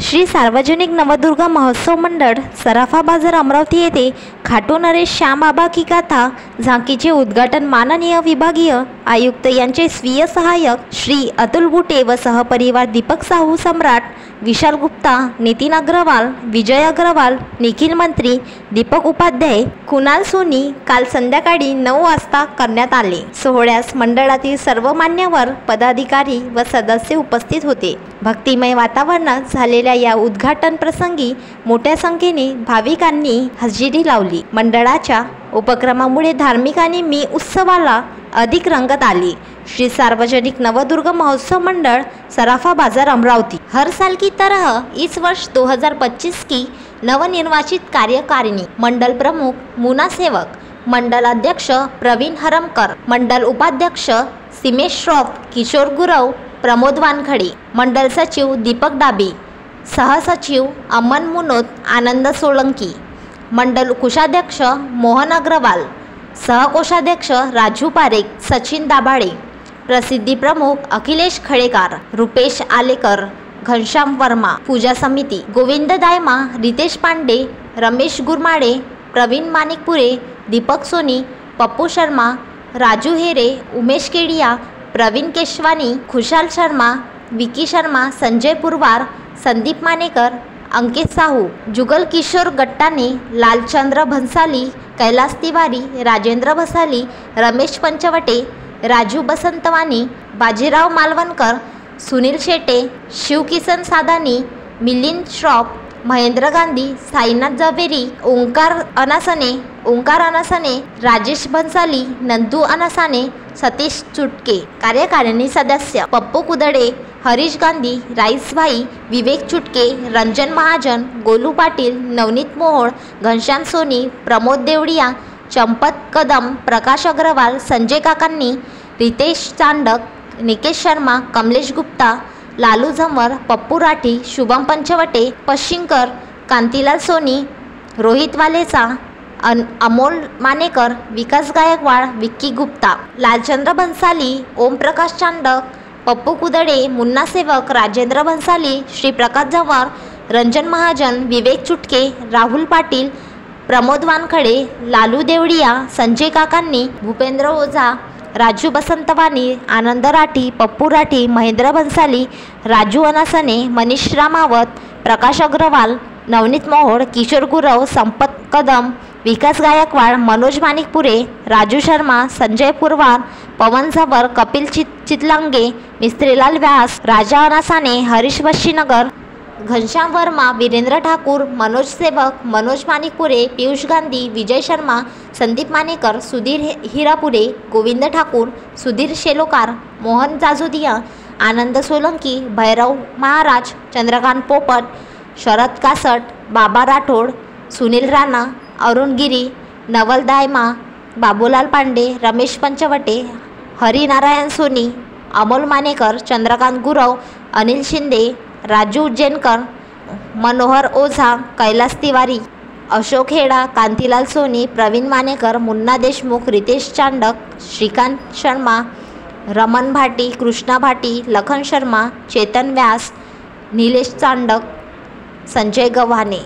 श्री सार्वजनिक नवदुर्गा महोत्सव मंडळ सराफा बाजार अमरावती येथे खाटू नरेश श्यामबाबा की गाथा झांकीचे उद्घाटन माननीय विभागीय आयुक्त यांचे स्वीय सहाय्यक श्री अतुल बुटे व सहपरिवार दीपक साहू सम्राट विशाल गुप्ता नितिन अग्रवाल विजय अग्रवाल निखिल मंत्री दीपक उपाध्याय कुणाल सोनी काल संध्याकाळी 9 वाजता करण्यात आले। सोहळ्यास मंडळातील सर्व मान्यवर पदाधिकारी व सदस्य उपस्थित होते। भक्तिमय वातावरणात झालेल्या या उद्घाटन प्रसंगी मोठ्या संख्येने भाविकांनी हजेरी लावली। मंडळाच्या उपक्रमामुळे धार्मिक आणि मी उत्सवाला अधिक रंगत आली। श्री सार्वजनिक नवदुर्गा महोत्सव मंडल सराफा बाजार अमरावती। हर साल की तरह इस वर्ष 2025 की नवनिर्वाचित कार्यकारिणी मंडल प्रमुख मुना सेवक, मंडल अध्यक्ष प्रवीण हरमकर, मंडल उपाध्यक्ष सिमेश श्रॉफ, किशोर गुरव, प्रमोद वानखडे, मंडल सचिव दीपक डाबे, सहसचिव अमन मुनोत, आनंद सोलंकी, मंडल कोषाध्यक्ष मोहन अग्रवाल, सहकोषाध्यक्ष राजू पारेख, सचिन दाभाडे, प्रसिद्धी प्रमुख अखिलेश खळेकर, रुपेश आलेकर, घनश्याम वर्मा, पूजा समिती गोविंद दायमा, रितेश पांडे, रमेश गुरमाडे, प्रवीण मानिकपुरे, दीपक सोनी, पप्पू शर्मा, राजू हेरे, उमेश केडिया, प्रवीण केशवानी, खुशाल शर्मा, विकी शर्मा, संजय पुरवार, संदीप मानेकर, अंकित साहू, जुगल किशोर गट्टाने, लालचंद्र भंसाली, कैलास तिवारी, राजेंद्र भसाली, रमेश पंचवटे, राजू बसंतवानी, बाजीराव मालवणकर, सुनील शेटे, शिवकिसन सादानी, मिलिंद श्रॉफ, महेंद्र गांधी, साईनाथ जवेरी, ओंकार अनासने, राजेश भंसाली, नंदू अनासाने, सतीश चुटके। कार्यकारिणी सदस्य पप्पू कुदडे, हरीश गांधी, राईस भाई, विवेक चुटके, रंजन महाजन, गोलू पाटील, नवनीत मोहोळ, घनश्याम सोनी, प्रमोद देवडिया, चंपत कदम, प्रकाश अग्रवाल, संजय काकांनी, रितेश चांडक, निकेश शर्मा, कमलेश गुप्ता, लालू झंवर, पप्पू राठी, शुभम पंचवटे, पशिंकर, कांतीलाल सोनी, रोहित वालेचा, अमोल मानेकर, विकास गायकवाड, विक्की गुप्ता, लालचंद्र भंसाली, ओमप्रकाश चांडक, पप्पू कुदडे, मुन्ना सेवक, राजेंद्र भंसाली, श्रीप्रकाश झंवर, रंजन महाजन, विवेक चुटके, राहुल पाटील, प्रमोद वानखडे, लालू देवडिया, संजय काकांनी, भूपेंद्र ओझा, राजू बसंतवानी, आनंद राठी, पप्पू राठी, महेंद्र भंसाली, राजू अनासने, मनीष रामावत, प्रकाश अग्रवाल, नवनीत मोहोळ, किशोर गुरव, संपत कदम, विकास गायकवाड, मनोज मानिकपुरे, राजू शर्मा, संजय पुरवार, पवन झंवर, कपिल चितलांगे, मिस्त्रीलाल व्यास, राजा अनासाने, हरीश बशीनगर, घनश्याम वर्मा, वीरेंद्र ठाकूर, मनोज सेवक, मनोज मानिकपुरे, पीयूष गांधी, विजय शर्मा, संदीप मानेकर, सुधीर हिरापुरे, गोविंद ठाकूर, सुधीर शेलोकार, मोहन जाजोदिया, आनंद सोलंकी, भैरव महाराज, चंद्रकांत पोपट, शरद कासट, बाबा राठोड, सुनील राणा, अरुण गिरी, नवल दायमा, बाबूलाल पांडे, रमेश पंचवटे, हरिनारायण सोनी, अमोल मानेकर, चंद्रकांत गुरव, अनिल शिंदे, राजू उज्जैनकर, मनोहर ओझा, कैलास तिवारी, अशोक हेडा, कांतीलाल सोनी, प्रवीण मानेकर, मुन्ना देशमुख, रितेश चांडक, श्रीकांत शर्मा, रमन भाटी, कृष्णा भाटी, लखन शर्मा, चेतन व्यास, निलेश चांडक, संजय गव्हाणे।